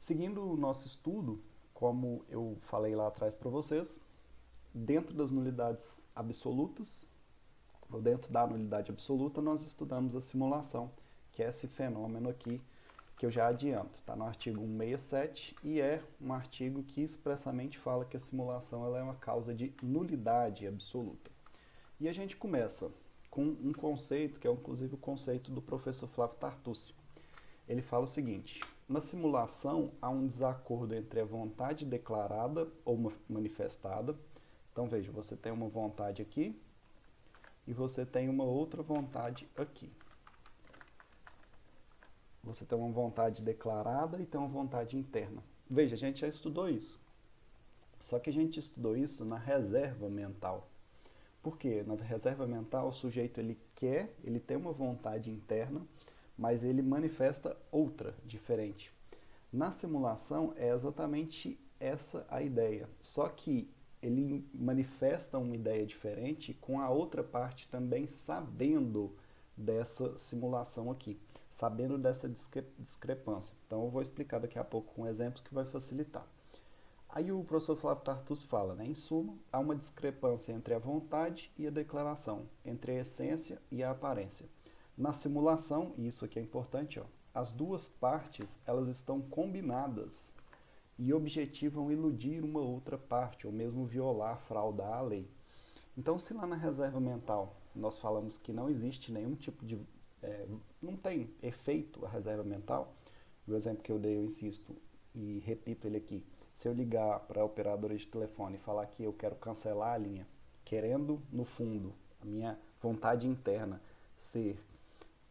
Seguindo o nosso estudo, como eu falei lá atrás para vocês, dentro das nulidades absolutas, ou dentro da nulidade absoluta, nós estudamos a simulação, que é esse fenômeno aqui que eu já adianto. Está no artigo 167 e é um artigo que expressamente fala que a simulação ela é uma causa de nulidade absoluta. E a gente começa com um conceito, que é inclusive o conceito do professor Flávio Tartucci. Ele fala o seguinte: na simulação há um desacordo entre a vontade declarada ou manifestada. Então veja, você tem uma vontade aqui e você tem uma outra vontade aqui. Você tem uma vontade declarada e tem uma vontade interna. Veja, a gente já estudou isso. Só que a gente estudou isso na reserva mental. Por quê? Na reserva mental, o sujeito ele tem uma vontade interna, mas ele manifesta outra, diferente. Na simulação é exatamente essa a ideia, só que ele manifesta uma ideia diferente com a outra parte também sabendo dessa simulação aqui, sabendo dessa discrepância. Então eu vou explicar daqui a pouco com exemplos que vai facilitar. Aí o professor Flávio Tartucci fala, né, em suma, há uma discrepância entre a vontade e a declaração, entre a essência e a aparência. Na simulação, e isso aqui é importante, ó, as duas partes elas estão combinadas e objetivam iludir uma outra parte, ou mesmo violar, fraudar a lei. Então, se lá na reserva mental nós falamos que não existe nenhum tipo de... não tem efeito a reserva mental, o exemplo que eu dei, eu insisto e repito ele aqui, se eu ligar para a operadora de telefone e falar que eu quero cancelar a linha, querendo, no fundo, a minha vontade interna ser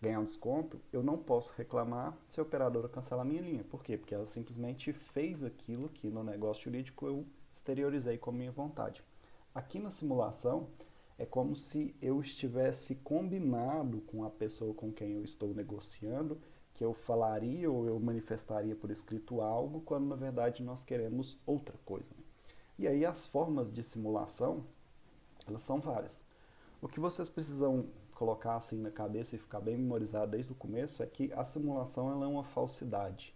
ganhar um desconto, eu não posso reclamar se a operadora cancelar a minha linha. Por quê? Porque ela simplesmente fez aquilo que no negócio jurídico eu exteriorizei como minha vontade. Aqui na simulação, é como se eu estivesse combinado com a pessoa com quem eu estou negociando, que eu falaria ou eu manifestaria por escrito algo, quando na verdade nós queremos outra coisa. E aí as formas de simulação, elas são várias. O que vocês precisam colocar assim na cabeça e ficar bem memorizado desde o começo é que a simulação ela é uma falsidade,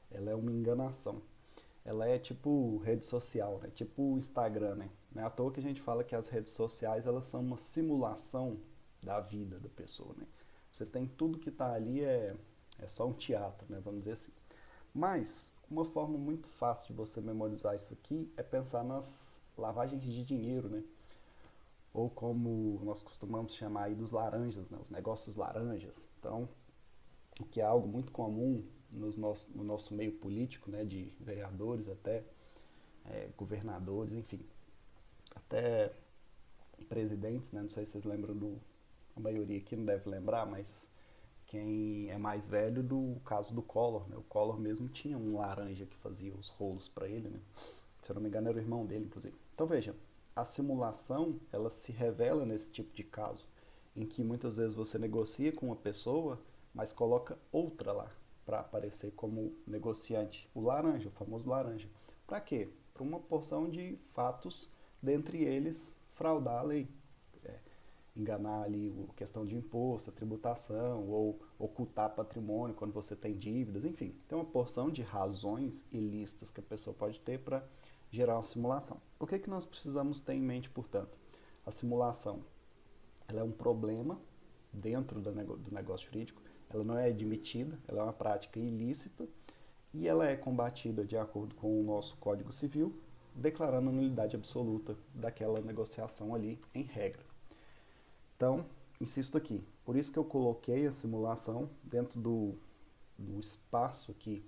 ela é uma enganação. Ela é tipo rede social, né? Tipo o Instagram, né? Não é à toa que a gente fala que as redes sociais elas são uma simulação da vida da pessoa, né? Você tem tudo que está ali é só um teatro, né? Vamos dizer assim. Mas uma forma muito fácil de você memorizar isso aqui é pensar nas lavagens de dinheiro, né? Ou como nós costumamos chamar aí dos laranjas, né? Os negócios laranjas. Então, o que é algo muito comum no nosso meio político, né? De vereadores até governadores, enfim, até presidentes, né? Não sei se vocês lembram a maioria aqui não deve lembrar, mas quem é mais velho do caso do Collor, né? O Collor mesmo tinha um laranja que fazia os rolos para ele, né? Se eu não me engano era o irmão dele, inclusive. Então veja, a simulação ela se revela nesse tipo de caso, em que muitas vezes você negocia com uma pessoa, mas coloca outra lá para aparecer como negociante, o laranja, o famoso laranja. Para quê? Para uma porção de fatos, dentre eles fraudar a lei, enganar ali a questão de imposto, a tributação, ou ocultar patrimônio quando você tem dívidas, enfim, tem uma porção de razões ilícitas que a pessoa pode ter para gerar uma simulação. O que, que nós precisamos ter em mente, portanto? A simulação ela é um problema dentro do negócio jurídico, ela não é admitida, ela é uma prática ilícita e ela é combatida de acordo com o nosso Código Civil, declarando a nulidade absoluta daquela negociação ali em regra. Então, insisto aqui, por isso que eu coloquei a simulação dentro do espaço aqui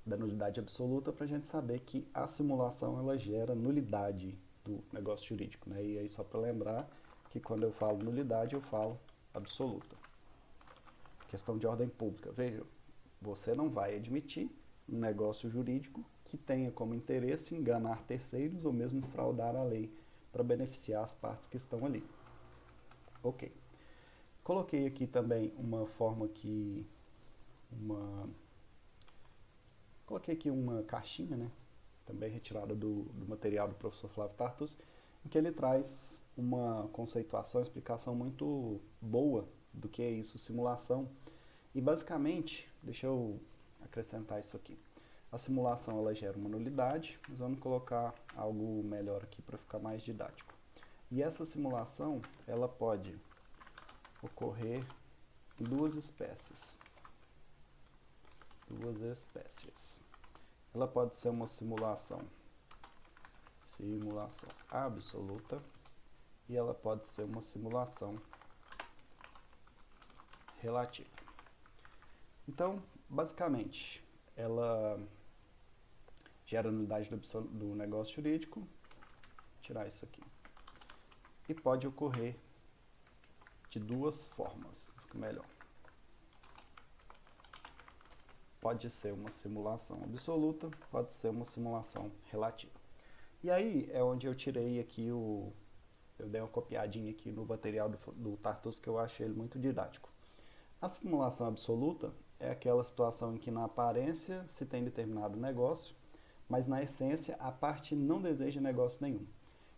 da nulidade absoluta para a gente saber que a simulação ela gera nulidade do negócio jurídico, né? E aí só para lembrar que quando eu falo nulidade eu falo absoluta. Questão de ordem pública, veja, você não vai admitir um negócio jurídico que tenha como interesse enganar terceiros ou mesmo fraudar a lei para beneficiar as partes que estão ali. Ok. Coloquei aqui também uma forma que coloquei aqui uma caixinha, né? Também retirada do material do professor Flávio Tartus, em que ele traz uma conceituação, explicação muito boa do que é isso, simulação. E basicamente, deixa eu acrescentar isso aqui. A simulação ela gera uma nulidade, mas vamos colocar algo melhor aqui para ficar mais didático. E essa simulação ela pode ocorrer em duas espécies. Ela pode ser uma simulação absoluta e ela pode ser uma simulação relativa. Então, basicamente, ela gera a nulidade do negócio jurídico, vou tirar isso aqui, e pode ocorrer de duas formas, fica melhor. Pode ser uma simulação absoluta, pode ser uma simulação relativa. E aí é onde eu tirei aqui eu dei uma copiadinha aqui no material do Tartus, que eu achei ele muito didático. A simulação absoluta é aquela situação em que na aparência se tem determinado negócio, mas na essência a parte não deseja negócio nenhum.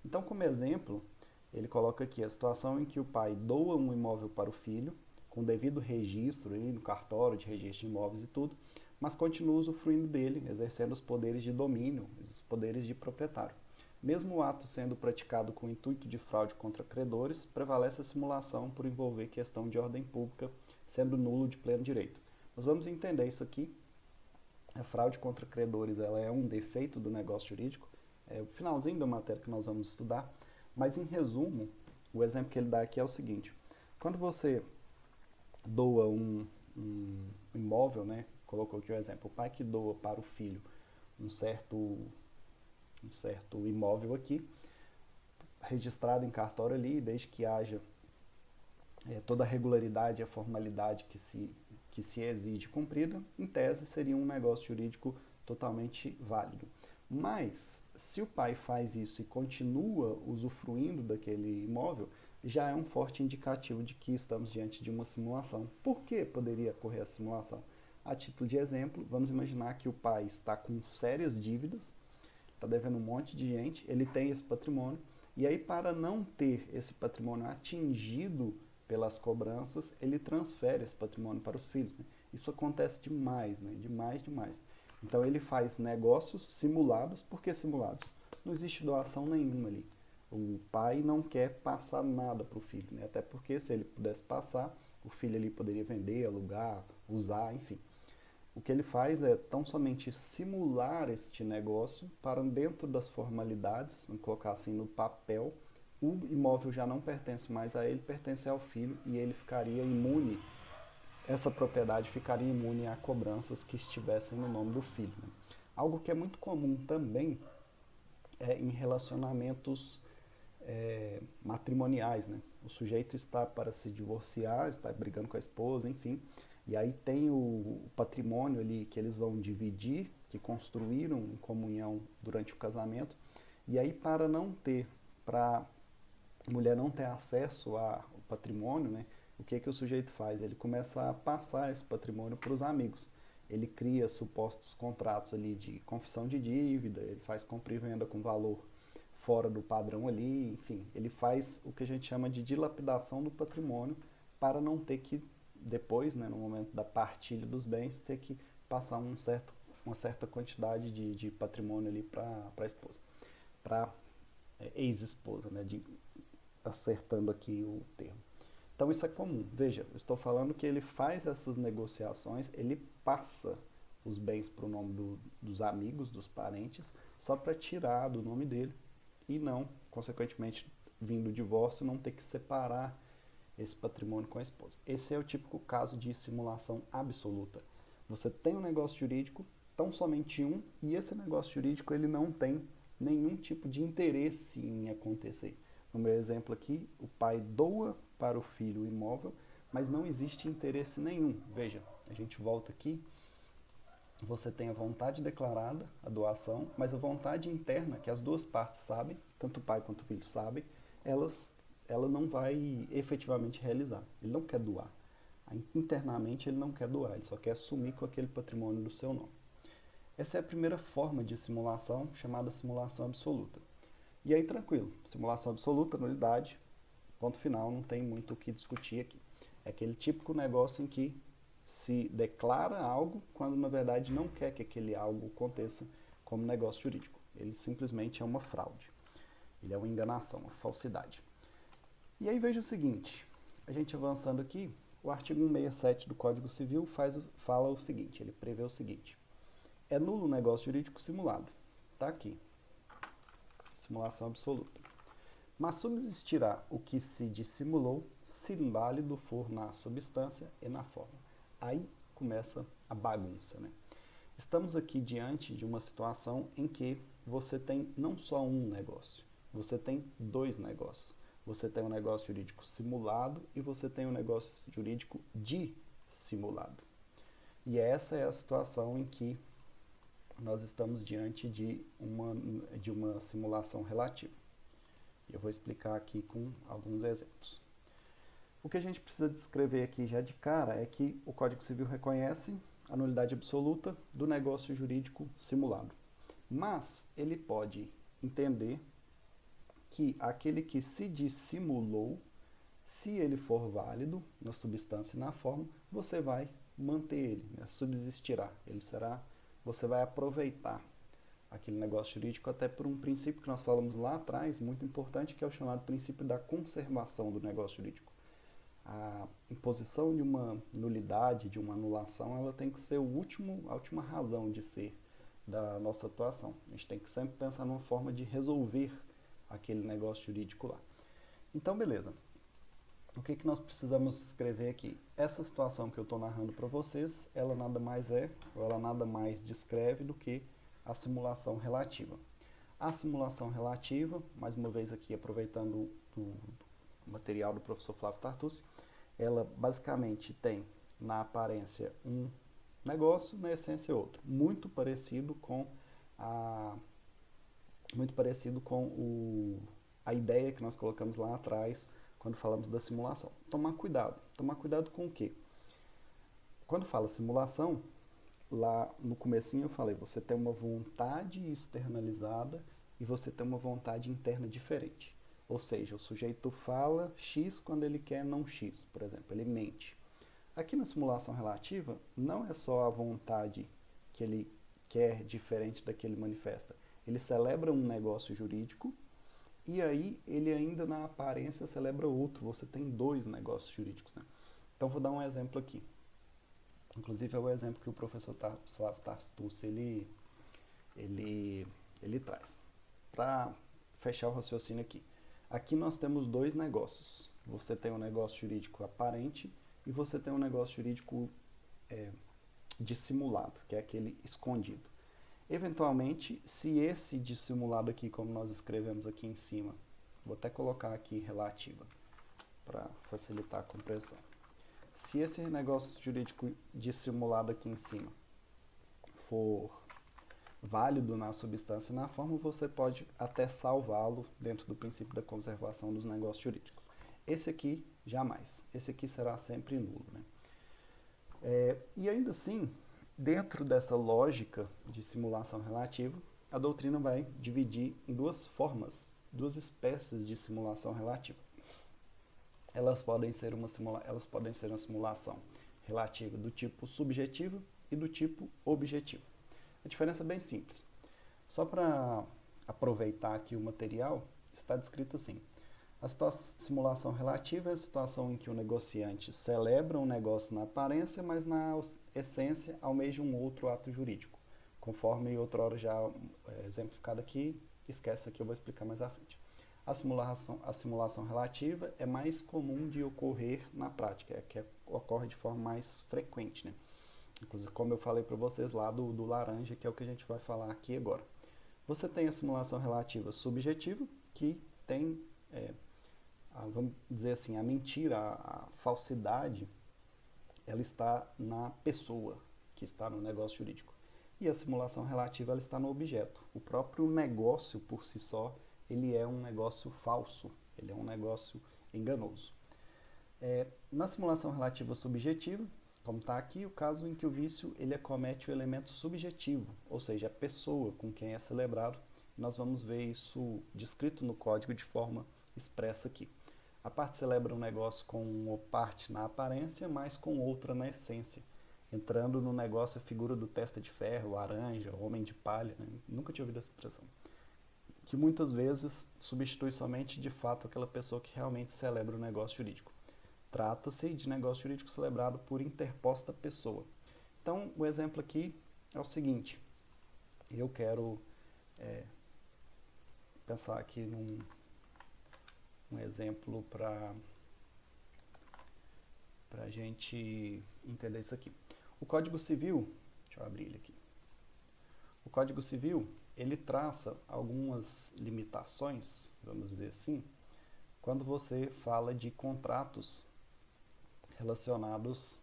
Então, como exemplo, ele coloca aqui a situação em que o pai doa um imóvel para o filho, com devido registro aí no cartório de registro de imóveis e tudo, mas continua usufruindo dele, exercendo os poderes de domínio, os poderes de proprietário. Mesmo o ato sendo praticado com o intuito de fraude contra credores, prevalece a simulação por envolver questão de ordem pública, sendo nulo de pleno direito. Nós vamos entender isso aqui. A fraude contra credores ela é um defeito do negócio jurídico, é o finalzinho da matéria que nós vamos estudar, mas em resumo, o exemplo que ele dá aqui é o seguinte: quando você doa um imóvel, né, colocou aqui o exemplo, o pai que doa para o filho um certo imóvel aqui, registrado em cartório ali, desde que haja toda a regularidade e a formalidade que se exige cumprida, em tese seria um negócio jurídico totalmente válido. Mas, se o pai faz isso e continua usufruindo daquele imóvel, já é um forte indicativo de que estamos diante de uma simulação. Por que poderia ocorrer a simulação? A título de exemplo, vamos imaginar que o pai está com sérias dívidas, está devendo um monte de gente, ele tem esse patrimônio, e aí para não ter esse patrimônio atingido pelas cobranças, ele transfere esse patrimônio para os filhos. Né? Isso acontece demais, né? Demais. Então ele faz negócios simulados. Por que simulados? Não existe doação nenhuma ali. O pai não quer passar nada para o filho, né? Até porque se ele pudesse passar, o filho ali poderia vender, alugar, usar, enfim. O que ele faz é tão somente simular este negócio para dentro das formalidades, vamos colocar assim no papel, o imóvel já não pertence mais a ele, pertence ao filho e ele ficaria imune, essa propriedade ficaria imune a cobranças que estivessem no nome do filho. Né? Algo que é muito comum também é em relacionamentos matrimoniais. Né? O sujeito está para se divorciar, está brigando com a esposa, enfim, e aí tem o patrimônio ali que eles vão dividir, que construíram em comunhão durante o casamento, e aí para a mulher não ter acesso ao patrimônio, né, o que o sujeito faz? Ele começa a passar esse patrimônio para os amigos. Ele cria supostos contratos ali de confissão de dívida, ele faz compra e venda com valor fora do padrão ali, enfim, ele faz o que a gente chama de dilapidação do patrimônio para não ter que depois, né, no momento da partilha dos bens, ter que passar uma certa quantidade de patrimônio ali para a esposa, para ex-esposa, né, acertando aqui o termo. Então isso é comum. Veja, eu estou falando que ele faz essas negociações, ele passa os bens para o nome dos amigos, dos parentes, só para tirar do nome dele e não, consequentemente, vindo o divórcio, não ter que separar esse patrimônio com a esposa. Esse é o típico caso de simulação absoluta. Você tem um negócio jurídico, tão somente um, e esse negócio jurídico ele não tem nenhum tipo de interesse em acontecer. No meu exemplo aqui, o pai doa para o filho o imóvel, mas não existe interesse nenhum. Veja, a gente volta aqui, você tem a vontade declarada, a doação, mas a vontade interna, que as duas partes sabem, tanto o pai quanto o filho sabem, ela não vai efetivamente realizar. Ele não quer doar. Internamente ele não quer doar, ele só quer sumir com aquele patrimônio do seu nome. Essa é a primeira forma de simulação, chamada simulação absoluta. E aí, tranquilo, simulação absoluta, nulidade, ponto final, não tem muito o que discutir aqui. É aquele típico negócio em que se declara algo quando na verdade não quer que aquele algo aconteça como negócio jurídico. Ele simplesmente é uma fraude. Ele é uma enganação, uma falsidade. E aí veja o seguinte, a gente avançando aqui, o artigo 167 do Código Civil fala o seguinte, ele prevê o seguinte: é nulo o negócio jurídico simulado. Está aqui. Simulação absoluta. Mas subsistirá o que se dissimulou, se inválido for na substância e na forma. Aí começa a bagunça, né? Estamos aqui diante de uma situação em que você tem não só um negócio, você tem dois negócios. Você tem um negócio jurídico simulado e você tem um negócio jurídico dissimulado. E essa é a situação em que nós estamos diante de uma simulação relativa. E eu vou explicar aqui com alguns exemplos. O que a gente precisa descrever aqui já de cara é que o Código Civil reconhece a nulidade absoluta do negócio jurídico simulado. Mas ele pode entender que aquele que se dissimulou, se ele for válido na substância e na forma, você vai manter ele, né? Subsistirá. Você vai aproveitar aquele negócio jurídico até por um princípio que nós falamos lá atrás, muito importante, que é o chamado princípio da conservação do negócio jurídico. A imposição de uma nulidade, de uma anulação, ela tem que ser a última razão de ser da nossa atuação. A gente tem que sempre pensar numa forma de resolver aquele negócio jurídico lá. Então, beleza. O que nós precisamos escrever aqui? Essa situação que eu estou narrando para vocês, ela nada mais descreve do que a simulação relativa. A simulação relativa, mais uma vez aqui aproveitando o material do professor Flávio Tartucci, ela basicamente tem na aparência um negócio, na essência outro, muito parecido com a ideia que nós colocamos lá atrás quando falamos da simulação. Tomar cuidado com o quê? Quando fala simulação, lá no comecinho eu falei, você tem uma vontade externalizada e você tem uma vontade interna diferente. Ou seja, o sujeito fala X quando ele quer não X, por exemplo, ele mente. Aqui na simulação relativa, não é só a vontade que ele quer diferente da que ele manifesta. Ele celebra um negócio jurídico e aí ele ainda na aparência celebra outro. Você tem dois negócios jurídicos, né? Então vou dar um exemplo aqui. Inclusive é o exemplo que o professor Flávio Tartucci ele traz. Para fechar o raciocínio aqui. Aqui nós temos dois negócios. Você tem um negócio jurídico aparente e você tem um negócio jurídico dissimulado, que é aquele escondido. Eventualmente, se esse dissimulado aqui, como nós escrevemos aqui em cima, vou até colocar aqui relativa, para facilitar a compreensão. Se esse negócio jurídico dissimulado aqui em cima for válido na substância e na forma, você pode até salvá-lo dentro do princípio da conservação dos negócios jurídicos. Esse aqui, jamais. Esse aqui será sempre nulo, né? E ainda assim, dentro dessa lógica de simulação relativa, a doutrina vai dividir em duas formas, duas espécies de simulação relativa. Elas podem ser uma simulação relativa do tipo subjetivo e do tipo objetivo. A diferença é bem simples. Só para aproveitar aqui o material, está descrito assim. A simulação relativa é a situação em que o negociante celebra um negócio na aparência, mas na essência almeja um outro ato jurídico. Conforme outrora já exemplificado aqui, esquece aqui, eu vou explicar mais à frente. A simulação relativa é mais comum de ocorrer na prática, é que ocorre de forma mais frequente, né? Inclusive, como eu falei para vocês lá do laranja, que é o que a gente vai falar aqui agora. Você tem a simulação relativa subjetiva, que tem, vamos dizer assim, a mentira, a falsidade, ela está na pessoa que está no negócio jurídico. E a simulação relativa, ela está no objeto. O próprio negócio, por si só, ele é um negócio falso, ele é um negócio enganoso. Na simulação relativa subjetiva, como está aqui, o caso em que o vício ele acomete o elemento subjetivo, ou seja, a pessoa com quem é celebrado. Nós vamos ver isso descrito no código de forma expressa aqui. A parte celebra um negócio com uma parte na aparência, mas com outra na essência. entrando no negócio a figura do testa de ferro, laranja, homem de palha, né? Nunca tinha ouvido essa expressão. Que muitas vezes substitui somente de fato aquela pessoa que realmente celebra o negócio jurídico. Trata-se de negócio jurídico celebrado por interposta pessoa. Então, o exemplo aqui é o seguinte: eu quero pensar aqui num exemplo para a gente entender isso aqui. O Código Civil, deixa eu abrir ele aqui. O Código Civil, ele traça algumas limitações, vamos dizer assim, quando você fala de contratos relacionados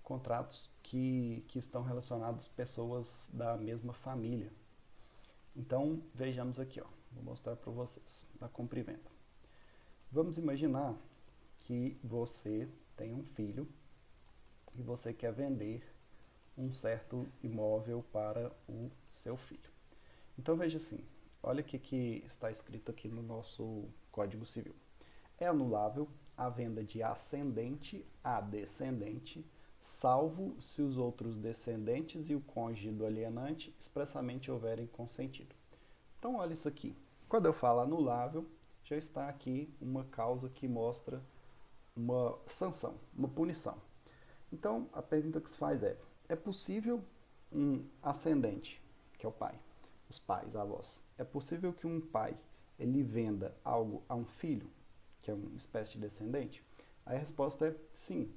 contratos que estão relacionados a pessoas da mesma família. Então, vejamos aqui, ó. Vou mostrar para vocês, da compra e venda. Vamos imaginar que você tem um filho e você quer vender um certo imóvel para o seu filho. Então, veja assim, olha o que está escrito aqui no nosso Código Civil. É anulável a venda de ascendente a descendente, salvo se os outros descendentes e o cônjuge do alienante expressamente houverem consentido. Então, olha isso aqui. Quando eu falo anulável, já está aqui uma causa que mostra uma sanção, uma punição. Então, a pergunta que se faz é possível um ascendente, que é o pai, os pais, avós, é possível que um pai ele venda algo a um filho, que é uma espécie de descendente? Aí a resposta é sim.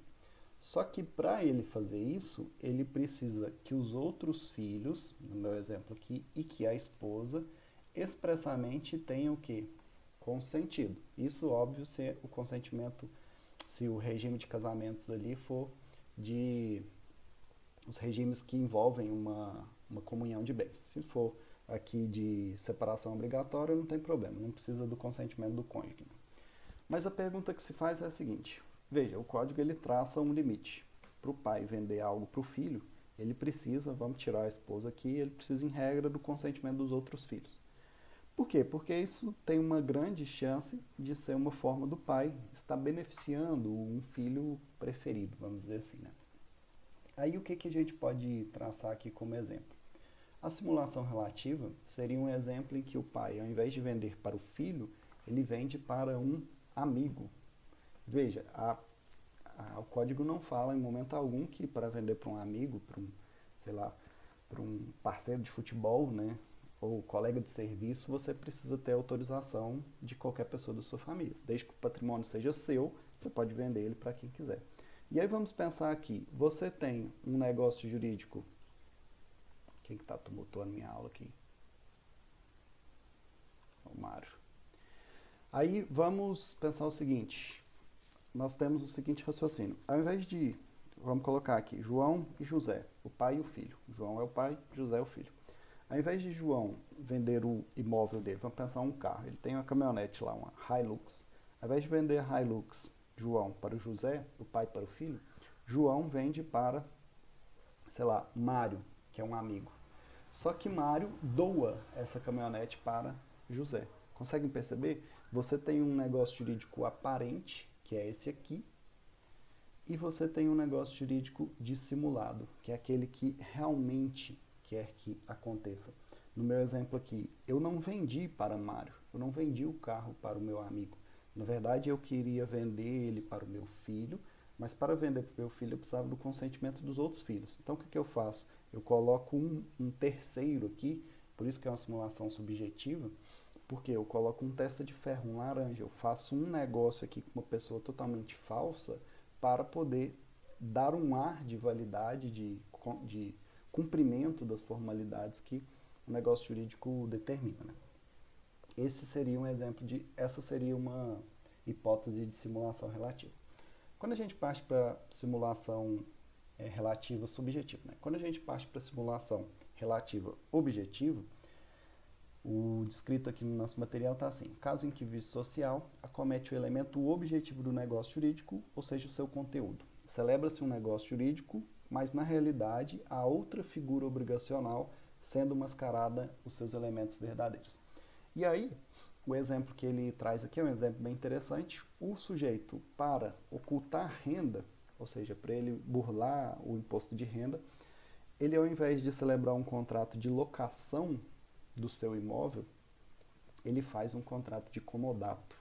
Só que para ele fazer isso, ele precisa que os outros filhos, no meu exemplo aqui, e que a esposa expressamente tenham o quê? Consentido. Isso, óbvio, se o consentimento, se o regime de casamentos ali for de os regimes que envolvem uma comunhão de bens. Se for aqui de separação obrigatória, não tem problema, não precisa do consentimento do cônjuge. Mas a pergunta que se faz é a seguinte: veja, o código ele traça um limite. Para o pai vender algo para o filho, ele precisa, vamos tirar a esposa aqui, ele precisa, em regra, do consentimento dos outros filhos. Por quê? Porque isso tem uma grande chance de ser uma forma do pai estar beneficiando um filho preferido, vamos dizer assim, né? Aí o que a gente pode traçar aqui como exemplo? A simulação relativa seria um exemplo em que o pai, ao invés de vender para o filho, ele vende para um amigo. Veja, o código não fala em momento algum que para vender para um amigo, para um, sei lá, para um parceiro de futebol, né, ou colega de serviço, você precisa ter autorização de qualquer pessoa da sua família. Desde que o patrimônio seja seu, você pode vender ele para quem quiser. E aí vamos pensar aqui, você tem um negócio jurídico. Quem que está tumultuando minha aula aqui? O Mário. Aí vamos pensar o seguinte, nós temos o seguinte raciocínio. Ao invés de, vamos colocar aqui, João e José, o pai e o filho. João é o pai, José é o filho. Ao invés de João vender o imóvel dele, vamos pensar um carro, ele tem uma caminhonete lá, uma Hilux. Ao invés de vender a Hilux, João para o José, o pai para o filho, João vende para, sei lá, Mário, que é um amigo. Só que Mário doa essa caminhonete para José. Conseguem perceber? Você tem um negócio jurídico aparente, que é esse aqui, e você tem um negócio jurídico dissimulado, que é aquele que realmente quer que aconteça. No meu exemplo aqui, eu não vendi para Mário, eu não vendi o carro para o meu amigo. Na verdade, eu queria vender ele para o meu filho, mas para vender para o meu filho eu precisava do consentimento dos outros filhos. Então, o que eu faço? Eu coloco um terceiro aqui, por isso que é uma simulação subjetiva, porque eu coloco um testa de ferro, um laranja, eu faço um negócio aqui com uma pessoa totalmente falsa para poder dar um ar de validade, de cumprimento das formalidades que o negócio jurídico determina, né? Esse seria um exemplo essa seria uma hipótese de simulação relativa. Quando a gente parte para simulação relativa subjetiva, né? Quando a gente parte para simulação relativa objetiva, o descrito aqui no nosso material está assim: caso em que o vício social acomete o elemento objetivo do negócio jurídico, ou seja, o seu conteúdo. Celebra-se um negócio jurídico, mas na realidade há outra figura obrigacional sendo mascarada os seus elementos verdadeiros. E aí, o exemplo que ele traz aqui é um exemplo bem interessante. O sujeito, para ocultar renda, ou seja, para ele burlar o imposto de renda, ele, ao invés de celebrar um contrato de locação do seu imóvel, ele faz um contrato de comodato.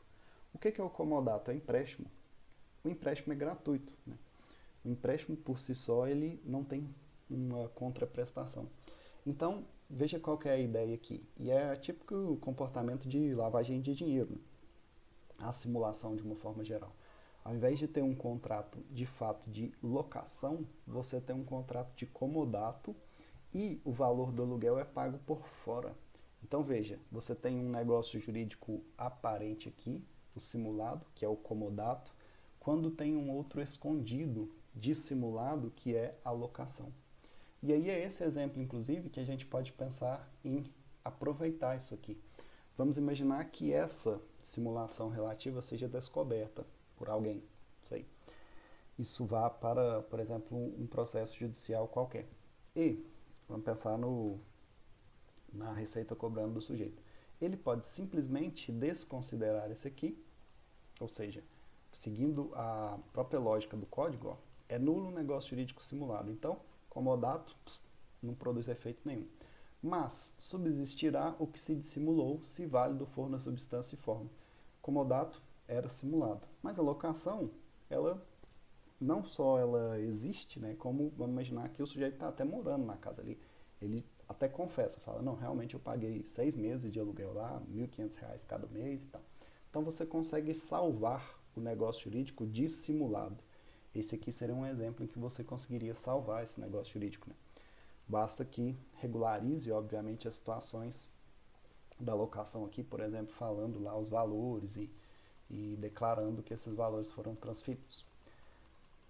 O que é o comodato? É empréstimo. O empréstimo é gratuito, né? O empréstimo por si só ele não tem uma contraprestação. Então, veja qual que é a ideia aqui. E é típico comportamento de lavagem de dinheiro, né? A simulação de uma forma geral. Ao invés de ter um contrato de fato de locação, você tem um contrato de comodato e o valor do aluguel é pago por fora. Então veja, você tem um negócio jurídico aparente aqui, o simulado, que é o comodato, quando tem um outro escondido, dissimulado, que é a locação. E aí é esse exemplo, inclusive, que a gente pode pensar em aproveitar isso aqui. Vamos imaginar que essa simulação relativa seja descoberta por alguém, sei. Isso vá para, por exemplo, um processo judicial qualquer. E vamos pensar na receita cobrando do sujeito. Ele pode simplesmente desconsiderar esse aqui, ou seja, seguindo a própria lógica do código, ó, é nulo o negócio jurídico simulado. Então, comodato não produz efeito nenhum. Mas subsistirá o que se dissimulou, se válido for na substância e forma. Comodato era simulado. Mas a locação, ela não só ela existe, né, como vamos imaginar que o sujeito está até morando na casa ali. Ele até confessa, fala, não, realmente eu paguei 6 meses de aluguel lá, R$ 1.500 cada mês e tal. Então você consegue salvar o negócio jurídico dissimulado. Esse aqui seria um exemplo em que você conseguiria salvar esse negócio jurídico, né? Basta que regularize, obviamente, as situações da locação aqui, por exemplo, falando lá os valores e declarando que esses valores foram transferidos.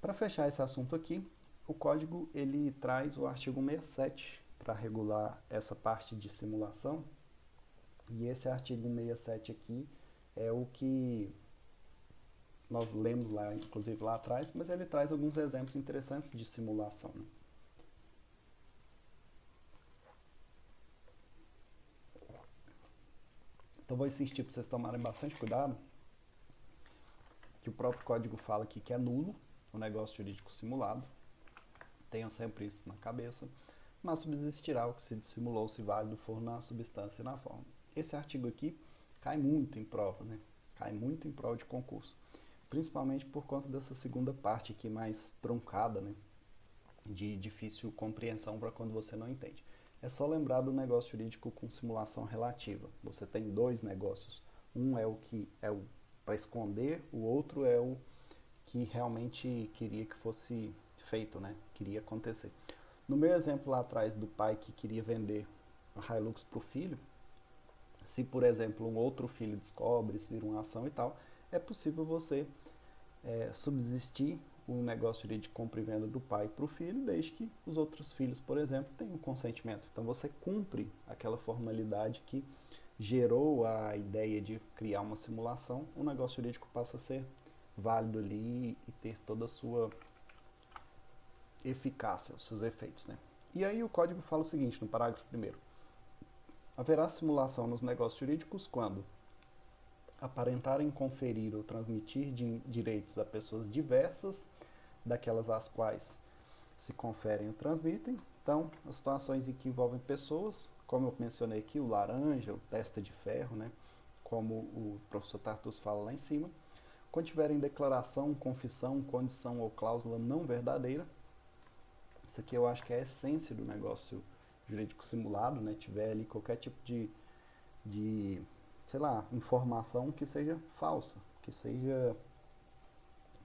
Para fechar esse assunto aqui, o código ele traz o artigo 67 para regular essa parte de simulação, e esse artigo 67 aqui é o que nós lemos lá, inclusive lá atrás, mas ele traz alguns exemplos interessantes de simulação, né? Então vou insistir para vocês tomarem bastante cuidado, que o próprio código fala aqui que é nulo o negócio jurídico simulado. Tenham sempre isso na cabeça, mas subsistirá o que se dissimulou, se válido for na substância e na forma. Esse artigo aqui cai muito em prova, né? Cai muito em prova de concurso, principalmente por conta dessa segunda parte aqui mais truncada, né? De difícil compreensão para quando você não entende. É só lembrar do negócio jurídico com simulação relativa. Você tem dois negócios. Um é o que é o para esconder, o outro é o que realmente queria que fosse feito, né? Queria acontecer. No meu exemplo lá atrás do pai que queria vender a Hilux para o filho, se por exemplo um outro filho descobre, se vira uma ação e tal, é possível você subsistir o negócio de compra e venda do pai para o filho, desde que os outros filhos, por exemplo, tenham consentimento. Então você cumpre aquela formalidade que gerou a ideia de criar uma simulação, o negócio jurídico passa a ser válido ali e ter toda a sua eficácia, os seus efeitos, né? E aí o código fala o seguinte, no parágrafo 1º. Haverá simulação nos negócios jurídicos quando aparentarem conferir ou transmitir direitos a pessoas diversas daquelas às quais se conferem ou transmitem. Então, as situações em que envolvem pessoas, como eu mencionei aqui, o laranja, o testa de ferro, né? Como o professor Tartus fala lá em cima, quando tiverem declaração, confissão, condição ou cláusula não verdadeira, isso aqui eu acho que é a essência do negócio jurídico simulado, né? Tiver ali qualquer tipo de sei lá, informação que seja falsa, que seja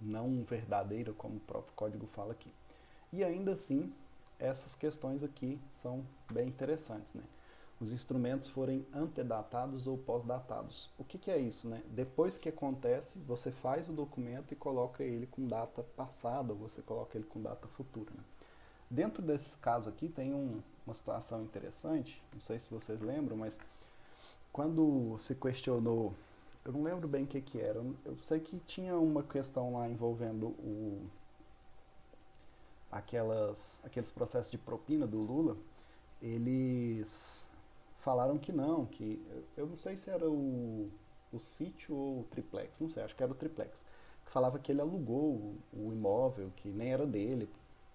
não verdadeira, como o próprio código fala aqui. E ainda assim, essas questões aqui são bem interessantes, né? Os instrumentos forem antedatados ou pós-datados. O que é isso, né? Depois que acontece, você faz o documento e coloca ele com data passada, ou você coloca ele com data futura, né? Dentro desses casos aqui tem uma situação interessante, não sei se vocês lembram, mas quando se questionou, eu não lembro bem o que era, eu sei que tinha uma questão lá envolvendo aqueles processos de propina do Lula, eles falaram que não, que eu não sei se era o sítio ou o triplex, não sei, acho que era o triplex, que falava que ele alugou o imóvel, que nem era dele,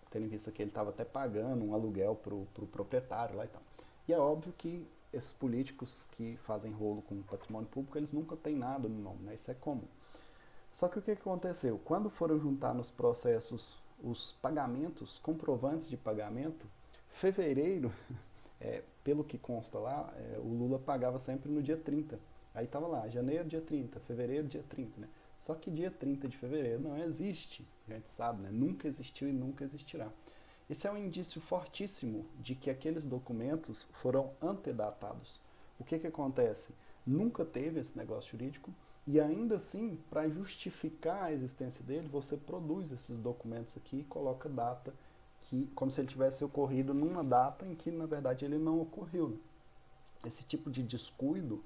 tendo em vista que ele estava até pagando um aluguel pro proprietário lá e tal. E é óbvio que esses políticos que fazem rolo com o patrimônio público, eles nunca têm nada no nome, né? Isso é comum. Só que o que aconteceu? Quando foram juntar nos processos os pagamentos, comprovantes de pagamento, fevereiro, pelo que consta lá, o Lula pagava sempre no dia 30. Aí estava lá, janeiro, dia 30, fevereiro, dia 30, né? Só que dia 30 de fevereiro não existe, a gente sabe, né? Nunca existiu e nunca existirá. Esse é um indício fortíssimo de que aqueles documentos foram antedatados. O que acontece? Nunca teve esse negócio jurídico e ainda assim, para justificar a existência dele, você produz esses documentos aqui e coloca data, que, como se ele tivesse ocorrido numa data em que, na verdade, ele não ocorreu. Esse tipo de descuido,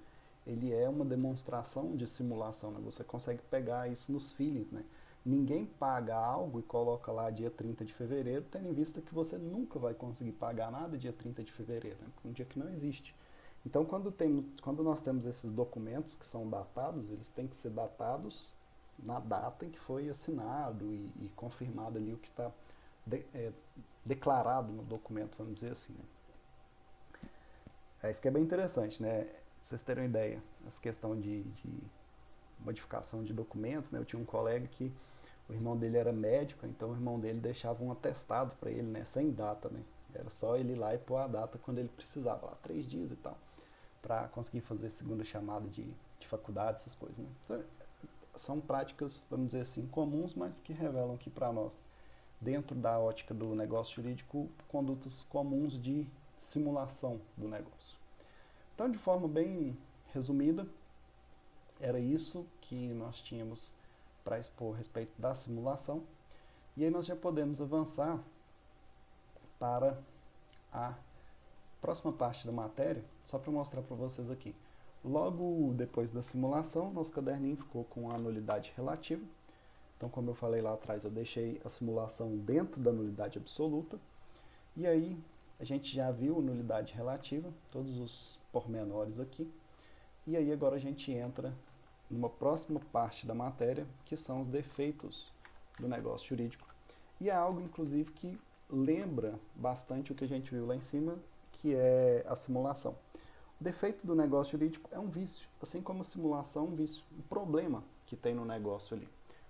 ele é uma demonstração de simulação, né? Você consegue pegar isso nos feelings, né? Ninguém paga algo e coloca lá dia 30 de fevereiro, tendo em vista que você nunca vai conseguir pagar nada dia 30 de fevereiro, né? Um dia que não existe. Então, quando nós temos esses documentos que são datados, eles têm que ser datados na data em que foi assinado e confirmado ali o que está declarado no documento, vamos dizer assim, né? Isso que é bem interessante, né? Pra vocês terem uma ideia, essa questão de modificação de documentos, né? Eu tinha um colega que o irmão dele era médico, então o irmão dele deixava um atestado para ele, né? Sem data, né? Era só ele ir lá e pôr a data quando ele precisava, lá 3 dias e tal, para conseguir fazer segunda chamada de faculdade, essas coisas, né? Então, são práticas, vamos dizer assim, comuns, mas que revelam aqui para nós, dentro da ótica do negócio jurídico, condutas comuns de simulação do negócio. Então, de forma bem resumida, era isso que nós tínhamos para expor a respeito da simulação. E aí nós já podemos avançar para a próxima parte da matéria, só para mostrar para vocês aqui. Logo depois da simulação, nosso caderninho ficou com a nulidade relativa. Então, como eu falei lá atrás, eu deixei a simulação dentro da nulidade absoluta. E aí, a gente já viu a nulidade relativa, todos os pormenores aqui. E aí, agora a gente entra numa próxima parte da matéria, que são os defeitos do negócio jurídico. E é algo, inclusive, que lembra bastante o que a gente viu lá em cima, que é a simulação. O defeito do negócio jurídico é um vício, assim como a simulação é um vício, um problema que tem no negócio ali.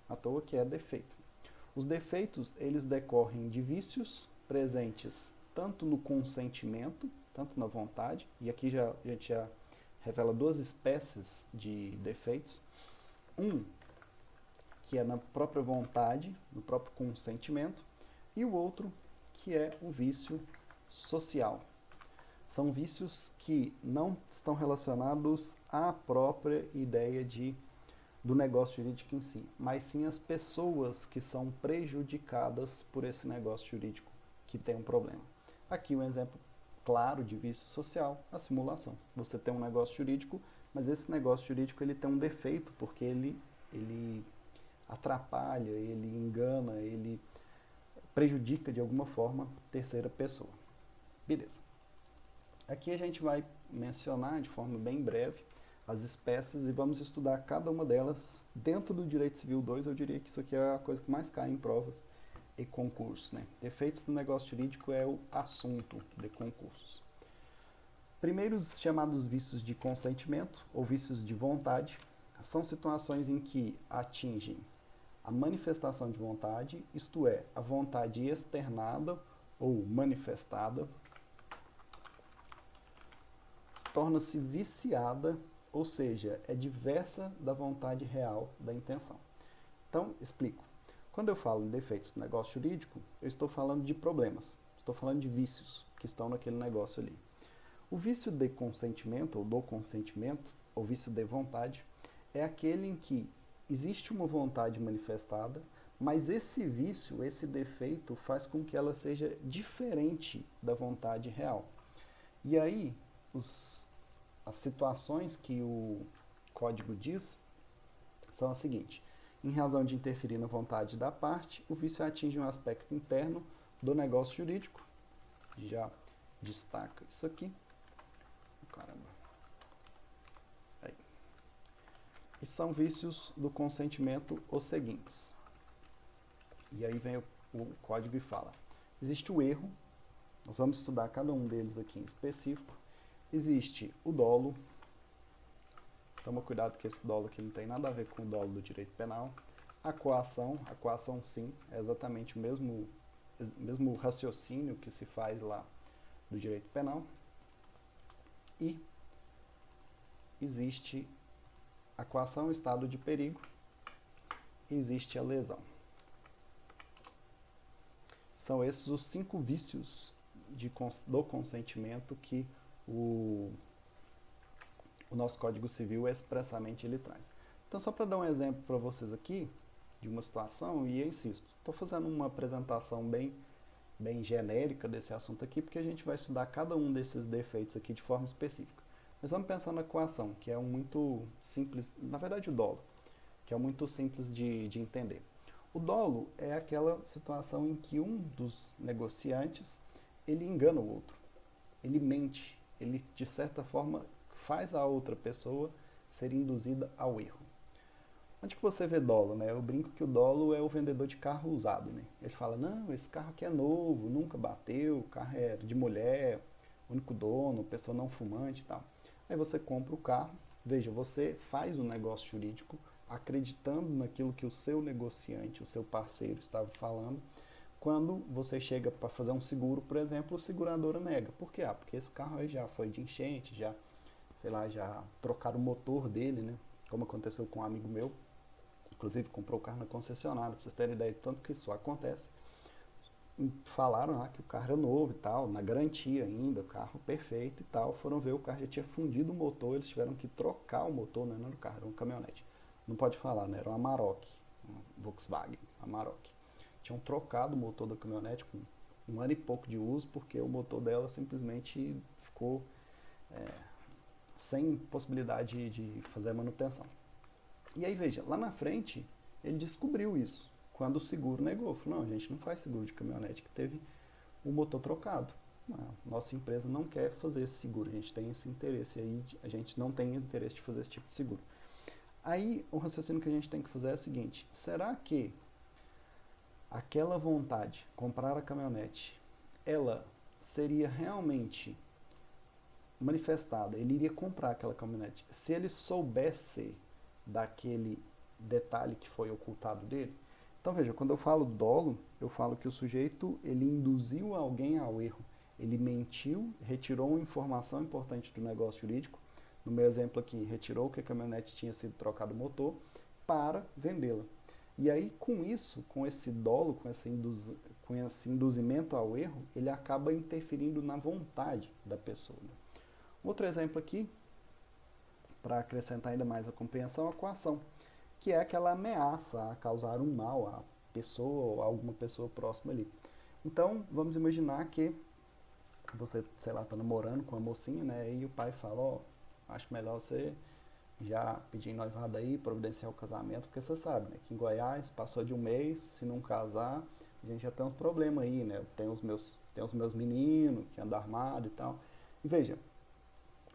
À toa que é defeito. Os defeitos, eles decorrem de vícios presentes tanto no consentimento, tanto na vontade, e aqui a gente já revela 2 espécies de defeitos. Um, que é na própria vontade, no próprio consentimento, e o outro, que é o vício social. São vícios que não estão relacionados à própria ideia do negócio jurídico em si, mas sim as pessoas que são prejudicadas por esse negócio jurídico que tem um problema. Aqui um exemplo claro de vício social, a simulação. Você tem um negócio jurídico, mas esse negócio jurídico ele tem um defeito, porque ele atrapalha, ele engana, ele prejudica de alguma forma terceira pessoa. Beleza. Aqui a gente vai mencionar de forma bem breve as espécies e vamos estudar cada uma delas dentro do Direito Civil 2. Eu diria que isso aqui é a coisa que mais cai em provas e concursos, né? Defeitos do negócio jurídico é o assunto de concursos. Primeiros chamados vícios de consentimento ou vícios de vontade são situações em que atingem a manifestação de vontade, isto é, a vontade externada ou manifestada, torna-se viciada, ou seja, é diversa da vontade real da intenção. Então, explico. Quando eu falo em defeitos do negócio jurídico, eu estou falando de problemas, estou falando de vícios que estão naquele negócio ali. O vício de consentimento, ou do consentimento, ou vício de vontade, é aquele em que existe uma vontade manifestada, mas esse vício, esse defeito, faz com que ela seja diferente da vontade real. E aí, as situações que o código diz são as seguintes. Em razão de interferir na vontade da parte, o vício atinge um aspecto interno do negócio jurídico. Já destaca isso aqui. Caramba. Aí. E são vícios do consentimento os seguintes. E aí vem o código e fala. Existe o erro. Nós vamos estudar cada um deles aqui em específico. Existe o dolo. Toma cuidado que esse dolo aqui não tem nada a ver com o dolo do direito penal. A coação sim, é exatamente o mesmo raciocínio que se faz lá do direito penal. E existe a coação, estado de perigo, e existe a lesão. São esses os 5 vícios do consentimento que o nosso Código Civil expressamente ele traz. Então, só para dar um exemplo para vocês aqui, de uma situação, e eu insisto, estou fazendo uma apresentação bem genérica desse assunto aqui, porque a gente vai estudar cada um desses defeitos aqui de forma específica. Mas vamos pensar na coação, que é muito simples, na verdade o dolo, que é muito simples de entender. O dolo é aquela situação em que um dos negociantes, ele engana o outro, ele mente, ele de certa forma faz a outra pessoa ser induzida ao erro. Onde que você vê dolo, né? Eu brinco que o dolo é o vendedor de carro usado, né? Ele fala, não, esse carro aqui é novo, nunca bateu, o carro é de mulher, único dono, pessoa não fumante e tal. Aí você compra o carro, veja, você faz o negócio jurídico acreditando naquilo que o seu negociante, o seu parceiro estava falando. Quando você chega para fazer um seguro, por exemplo, o seguradora nega. Por quê? Porque esse carro aí já foi de enchente, já trocaram o motor dele, né? Como aconteceu com um amigo meu, inclusive comprou o carro na concessionária, para vocês terem ideia de tanto que isso acontece. Falaram lá que o carro era novo e tal, na garantia ainda, o carro perfeito e tal. Foram ver, o carro já tinha fundido o motor, eles tiveram que trocar o motor, não era o carro, era uma caminhonete. Não pode falar, né? Era uma Amarok, uma Volkswagen, Amarok. Tinham trocado o motor da caminhonete com 1 ano e pouco de uso, porque o motor dela simplesmente ficou sem possibilidade de fazer a manutenção. E aí, veja, lá na frente, ele descobriu isso, quando o seguro negou. Falou, não, a gente não faz seguro de caminhonete que teve o motor trocado. Nossa empresa não quer fazer esse seguro, a gente tem esse interesse aí, a gente não tem interesse de fazer esse tipo de seguro. Aí, o raciocínio que a gente tem que fazer é o seguinte, será que aquela vontade, comprar a caminhonete, ela seria realmente manifestada, ele iria comprar aquela caminhonete, se ele soubesse daquele detalhe que foi ocultado dele? Então veja, quando eu falo dolo, eu falo que o sujeito ele induziu alguém ao erro, ele mentiu, retirou uma informação importante do negócio jurídico, no meu exemplo aqui, retirou que a caminhonete tinha sido trocado o motor para vendê-la. E aí com isso, com esse dolo, com esse induzimento ao erro, ele acaba interferindo na vontade da pessoa. Outro exemplo aqui, para acrescentar ainda mais a compreensão, a coação, que é aquela ameaça a causar um mal à pessoa ou a alguma pessoa próxima ali. Então, vamos imaginar que você, sei lá, está namorando com uma mocinha, né, e o pai fala, ó, acho melhor você já pedir noivado aí, providenciar o casamento, porque você sabe, né, que em Goiás, passou de um mês, se não casar, a gente já tem um problema aí, né, tem os meus meninos que andam armados e tal. E veja,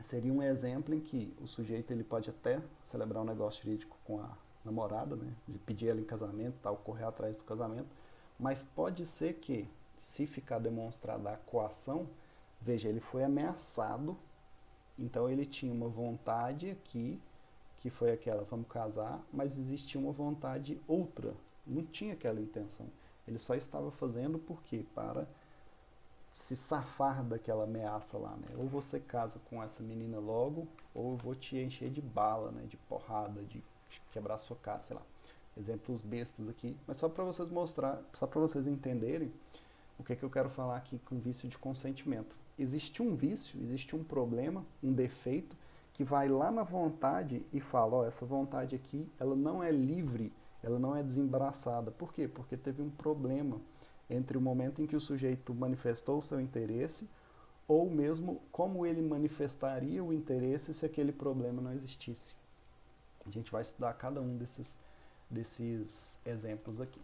seria um exemplo em que o sujeito ele pode até celebrar um negócio jurídico com a namorada, né, de pedir ela em casamento, tal, correr atrás do casamento, mas pode ser que, se ficar demonstrada a coação, veja, ele foi ameaçado, então ele tinha uma vontade aqui, que foi aquela, vamos casar, mas existia uma vontade outra, não tinha aquela intenção, ele só estava fazendo por quê? Para se safar daquela ameaça lá, né? Ou você casa com essa menina logo, ou eu vou te encher de bala, né? De porrada, de quebrar sua cara, sei lá. Exemplos bestas aqui, mas só para vocês mostrar, só para vocês entenderem o que eu quero falar aqui com vício de consentimento. Existe um vício, existe um problema, um defeito, que vai lá na vontade e fala, ó, essa vontade aqui, ela não é livre, ela não é desembaraçada. Por quê? Porque teve um problema entre o momento em que o sujeito manifestou o seu interesse ou mesmo como ele manifestaria o interesse se aquele problema não existisse. A gente vai estudar cada um desses exemplos aqui.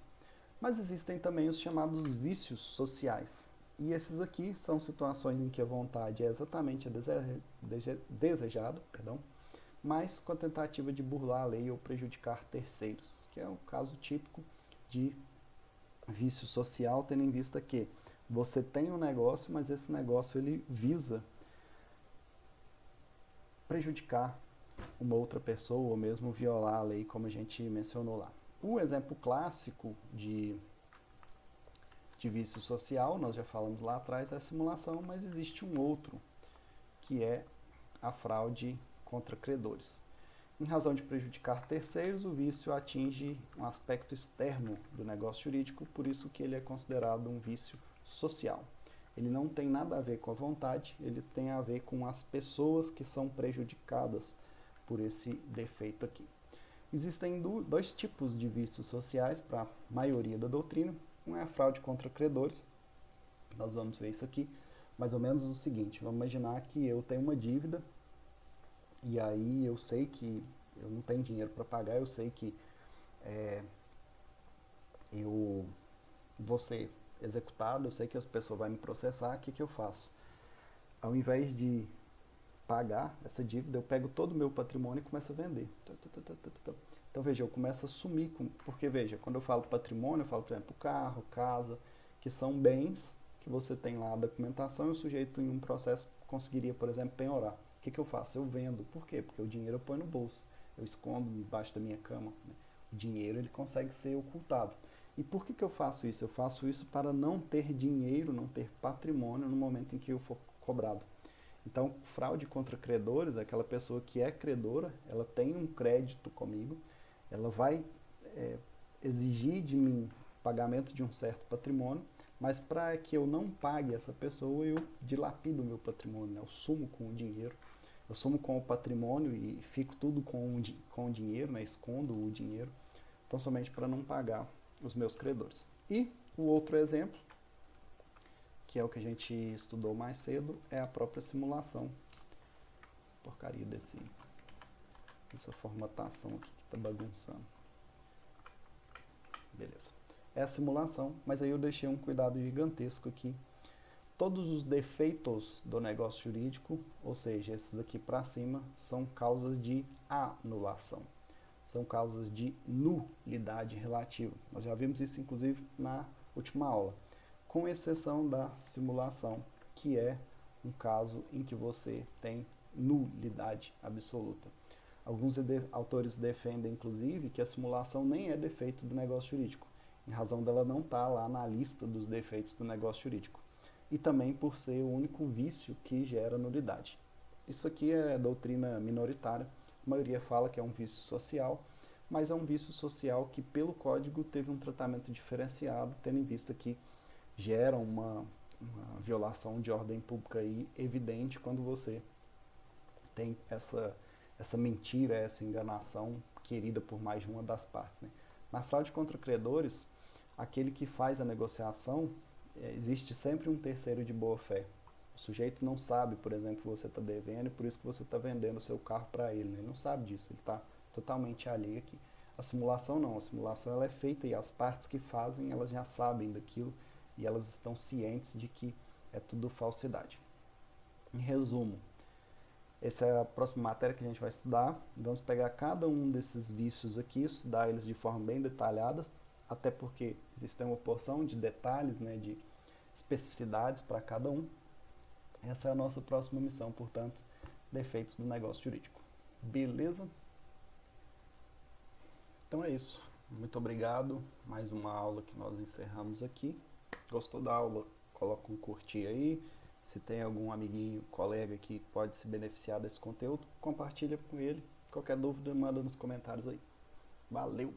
Mas existem também os chamados vícios sociais. E esses aqui são situações em que a vontade é exatamente desejada, perdão, mas com a tentativa de burlar a lei ou prejudicar terceiros, que é o caso típico de vício social, tendo em vista que você tem um negócio, mas esse negócio ele visa prejudicar uma outra pessoa ou mesmo violar a lei, como a gente mencionou lá. O exemplo clássico de vício social, nós já falamos lá atrás, é a simulação, mas existe um outro, que é a fraude contra credores. Em razão de prejudicar terceiros, o vício atinge um aspecto externo do negócio jurídico, por isso que ele é considerado um vício social. Ele não tem nada a ver com a vontade, ele tem a ver com as pessoas que são prejudicadas por esse defeito aqui. Existem dois tipos de vícios sociais para a maioria da doutrina. Um é a fraude contra credores, nós vamos ver isso aqui, mais ou menos o seguinte, vamos imaginar que eu tenho uma dívida, e aí eu sei que eu não tenho dinheiro para pagar, eu sei que eu vou ser executado, eu sei que as pessoas vão me processar, o que eu faço? Ao invés de pagar essa dívida, eu pego todo o meu patrimônio e começo a vender. Então, veja, eu começo a sumir, porque, veja, quando eu falo patrimônio, eu falo, por exemplo, carro, casa, que são bens que você tem lá a documentação e o sujeito em um processo conseguiria, por exemplo, penhorar. O que eu faço? Eu vendo. Por quê? Porque o dinheiro eu ponho no bolso, eu escondo embaixo da minha cama. Né? O dinheiro ele consegue ser ocultado. E por que eu faço isso? Eu faço isso para não ter dinheiro, não ter patrimônio no momento em que eu for cobrado. Então, fraude contra credores é aquela pessoa que é credora, ela tem um crédito comigo, ela vai exigir de mim pagamento de um certo patrimônio, mas para que eu não pague essa pessoa, eu dilapido o meu patrimônio, né? Eu sumo com o dinheiro, eu sumo com o patrimônio e fico tudo com o dinheiro, né? Escondo o dinheiro, então somente para não pagar os meus credores. E o outro exemplo, que é o que a gente estudou mais cedo, é a própria simulação. Porcaria dessa formatação aqui que está bagunçando. Beleza. É a simulação, mas aí eu deixei um cuidado gigantesco aqui. Todos os defeitos do negócio jurídico, ou seja, esses aqui para cima, são causas de anulação. São causas de nulidade relativa. Nós já vimos isso, inclusive, na última aula. Com exceção da simulação, que é um caso em que você tem nulidade absoluta. Alguns autores defendem, inclusive, que a simulação nem é defeito do negócio jurídico, em razão dela não estar lá na lista dos defeitos do negócio jurídico. E também por ser o único vício que gera nulidade. Isso aqui é doutrina minoritária, a maioria fala que é um vício social, mas é um vício social que, pelo código, teve um tratamento diferenciado, tendo em vista que gera uma violação de ordem pública aí evidente quando você tem essa mentira, essa enganação querida por mais de uma das partes. Né? Na fraude contra credores, aquele que faz a negociação, existe sempre um terceiro de boa fé. O sujeito não sabe, por exemplo, que você está devendo e por isso que você está vendendo o seu carro para ele. Né? Ele não sabe disso, ele está totalmente alheio aqui. A simulação não, a simulação ela é feita e as partes que fazem, elas já sabem daquilo e elas estão cientes de que é tudo falsidade. Em resumo, essa é a próxima matéria que a gente vai estudar. Vamos pegar cada um desses vícios aqui, estudar eles de forma bem detalhada, até porque existe uma porção de detalhes, né, de especificidades para cada um. Essa é a nossa próxima missão, portanto, defeitos do negócio jurídico. Beleza? Então é isso. Muito obrigado. Mais uma aula que nós encerramos aqui. Gostou da aula? Coloca um curtir aí. Se tem algum amiguinho, colega que pode se beneficiar desse conteúdo, compartilha com ele. Qualquer dúvida, manda nos comentários aí. Valeu!